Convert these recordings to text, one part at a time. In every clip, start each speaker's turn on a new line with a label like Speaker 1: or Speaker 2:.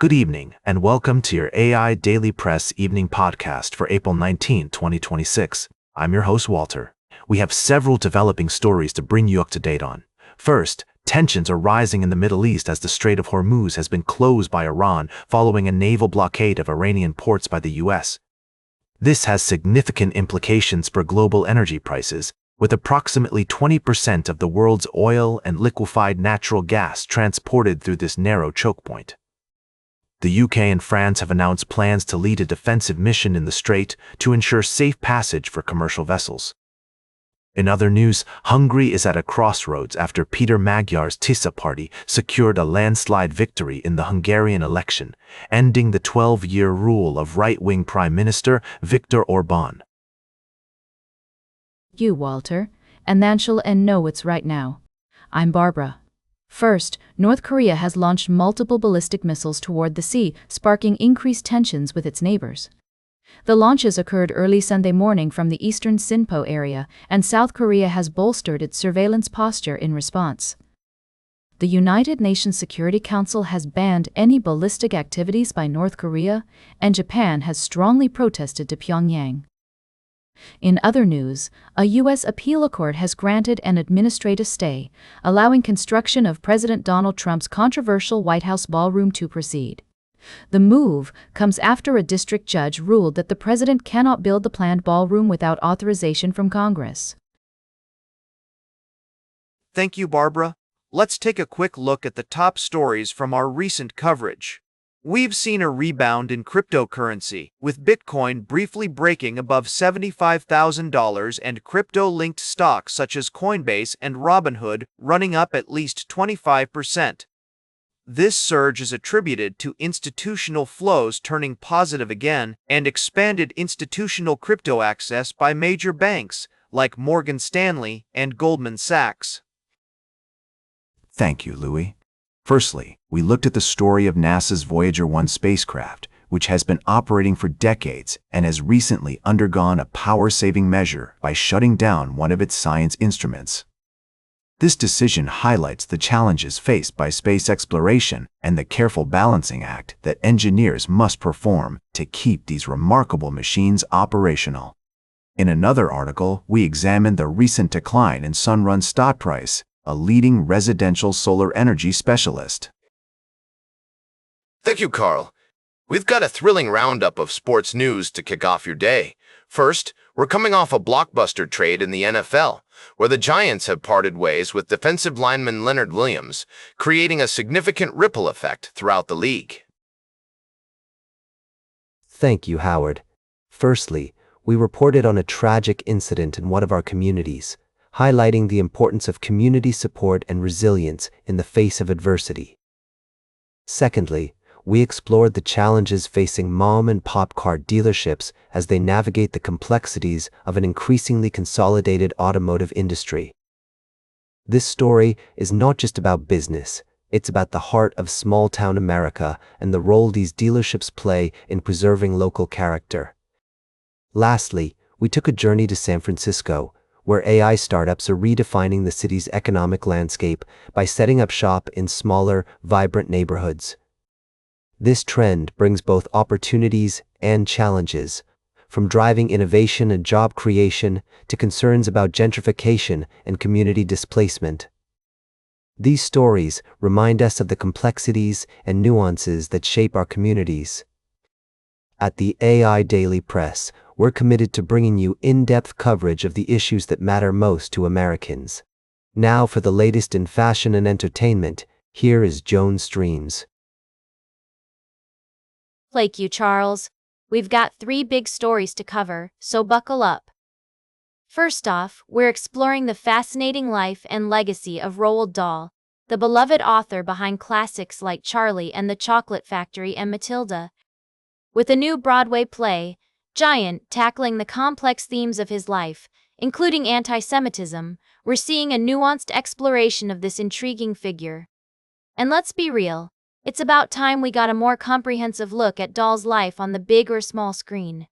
Speaker 1: Good evening, and welcome to your AI Daily Press evening podcast for April 19, 2026. I'm your host, Walter. We have several developing stories to bring you up to date on. First, tensions are rising in the Middle East as the Strait of Hormuz has been closed by Iran following a naval blockade of Iranian ports by the U.S. This has significant implications for global energy prices, with approximately 20% of the world's oil and liquefied natural gas transported through this narrow choke point. The UK and France have announced plans to lead a defensive mission in the strait to ensure safe passage for commercial vessels. In other news, Hungary is at a crossroads after Peter Magyar's Tisza party secured a landslide victory in the Hungarian election, ending the 12-year rule of right-wing Prime Minister Viktor Orbán.
Speaker 2: You, Walter, and then she'll know it's right now. I'm Barbara. First, North Korea has launched multiple ballistic missiles toward the sea, sparking increased tensions with its neighbors. The launches occurred early Sunday morning from the eastern Sinpo area, and South Korea has bolstered its surveillance posture in response. The United Nations Security Council has banned any ballistic activities by North Korea, and Japan has strongly protested to Pyongyang. In other news, a U.S. appeal court has granted an administrative stay, allowing construction of President Donald Trump's controversial White House ballroom to proceed. The move comes after a district judge ruled that the president cannot build the planned ballroom without authorization from Congress.
Speaker 3: Thank you, Barbara. Let's take a quick look at the top stories from our recent coverage. We've seen a rebound in cryptocurrency, with Bitcoin briefly breaking above $75,000 and crypto-linked stocks such as Coinbase and Robinhood running up at least 25%. This surge is attributed to institutional flows turning positive again and expanded institutional crypto access by major banks like Morgan Stanley and Goldman Sachs.
Speaker 4: Thank you, Louis. Firstly, we looked at the story of NASA's Voyager 1 spacecraft, which has been operating for decades and has recently undergone a power-saving measure by shutting down one of its science instruments. This decision highlights the challenges faced by space exploration and the careful balancing act that engineers must perform to keep these remarkable machines operational. In another article, we examined the recent decline in Sunrun stock price, a leading residential solar energy specialist.
Speaker 5: Thank you, Carl. We've got a thrilling roundup of sports news to kick off your day. First, we're coming off a blockbuster trade in the NFL, where the Giants have parted ways with defensive lineman Leonard Williams, creating a significant ripple effect throughout the league.
Speaker 6: Thank you, Howard. Firstly, we reported on a tragic incident in one of our communities, highlighting the importance of community support and resilience in the face of adversity. Secondly, we explored the challenges facing mom-and-pop car dealerships as they navigate the complexities of an increasingly consolidated automotive industry. This story is not just about business, it's about the heart of small-town America and the role these dealerships play in preserving local character. Lastly, we took a journey to San Francisco, where AI startups are redefining the city's economic landscape by setting up shop in smaller, vibrant neighborhoods. This trend brings both opportunities and challenges, from driving innovation and job creation to concerns about gentrification and community displacement. These stories remind us of the complexities and nuances that shape our communities. At the AI Daily Press, we're committed to bringing you in-depth coverage of the issues that matter most to Americans. Now for the latest in fashion and entertainment, here is Joan Streams.
Speaker 7: Thank you, Charles. We've got 3 big stories to cover, so buckle up. First off, we're exploring the fascinating life and legacy of Roald Dahl, the beloved author behind classics like Charlie and the Chocolate Factory and Matilda. With a new Broadway play, Giant, tackling the complex themes of his life, including anti-Semitism, we're seeing a nuanced exploration of this intriguing figure. And let's be real, it's about time we got a more comprehensive look at Dahl's life on the big or small screen.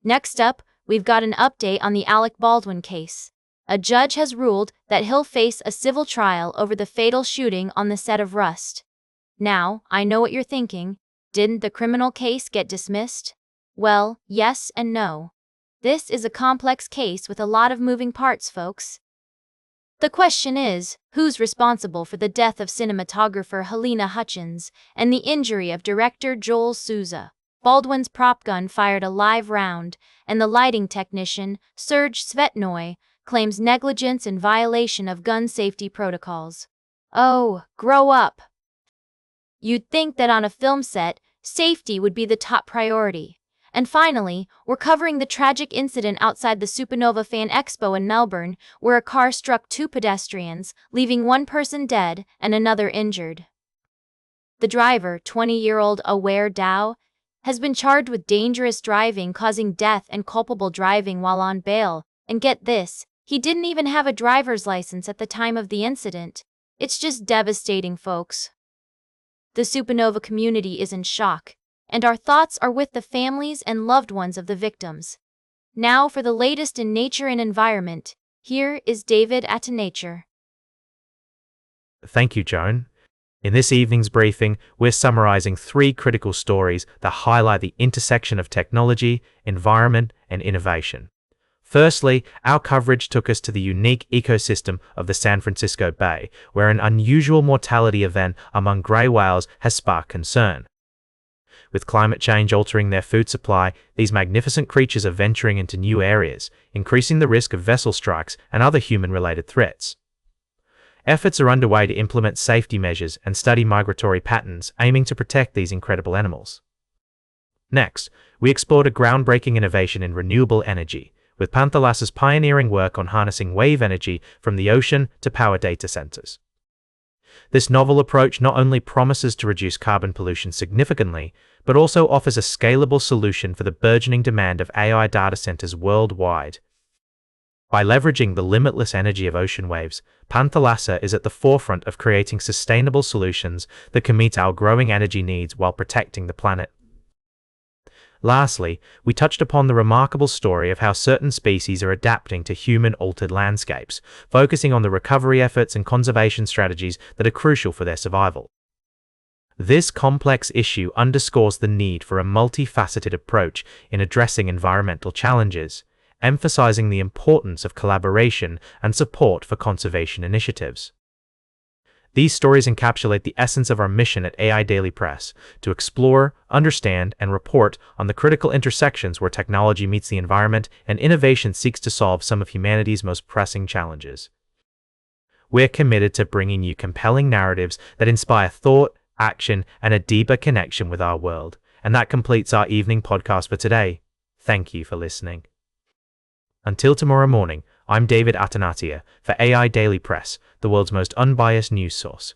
Speaker 7: Next up, we've got an update on the Alec Baldwin case. A judge has ruled that he'll face a civil trial over the fatal shooting on the set of Rust. Now, I know what you're thinking. Didn't the criminal case get dismissed? Well, yes and no. This is a complex case with a lot of moving parts, folks. The question is, who's responsible for the death of cinematographer Helena Hutchins and the injury of director Joel Souza? Baldwin's prop gun fired a live round, and the lighting technician, Serge Svetnoy, claims negligence in violation of gun safety protocols. Oh, grow up! You'd think that on a film set, safety would be the top priority. And finally, we're covering the tragic incident outside the Supernova Fan Expo in Melbourne, where a car struck two pedestrians, leaving one person dead and another injured. The driver, 20-year-old Aware Dow, has been charged with dangerous driving causing death and culpable driving while on bail. And get this, he didn't even have a driver's license at the time of the incident. It's just devastating, folks. The Supernova community is in shock, and our thoughts are with the families and loved ones of the victims. Now for the latest in nature and environment, here is David at Nature.
Speaker 1: Thank you, Joan. In this evening's briefing, we're summarizing 3 critical stories that highlight the intersection of technology, environment, and innovation. Firstly, our coverage took us to the unique ecosystem of the San Francisco Bay, where an unusual mortality event among gray whales has sparked concern. With climate change altering their food supply, these magnificent creatures are venturing into new areas, increasing the risk of vessel strikes and other human-related threats. Efforts are underway to implement safety measures and study migratory patterns, aiming to protect these incredible animals. Next, we explored a groundbreaking innovation in renewable energy, with Panthalas's pioneering work on harnessing wave energy from the ocean to power data centers. This novel approach not only promises to reduce carbon pollution significantly, but also offers a scalable solution for the burgeoning demand of AI data centers worldwide. By leveraging the limitless energy of ocean waves, Panthalassa is at the forefront of creating sustainable solutions that can meet our growing energy needs while protecting the planet. Lastly, we touched upon the remarkable story of how certain species are adapting to human-altered landscapes, focusing on the recovery efforts and conservation strategies that are crucial for their survival. This complex issue underscores the need for a multifaceted approach in addressing environmental challenges, emphasizing the importance of collaboration and support for conservation initiatives. These stories encapsulate the essence of our mission at AIDailyPress to explore, understand, and report on the critical intersections where technology meets the environment and innovation seeks to solve some of humanity's most pressing challenges. We're committed to bringing you compelling narratives that inspire thought, action, and a deeper connection with our world. And that completes our evening podcast for today. Thank you for listening. Until tomorrow morning, I'm David Atanatia for AI Daily Press, the world's most unbiased news source.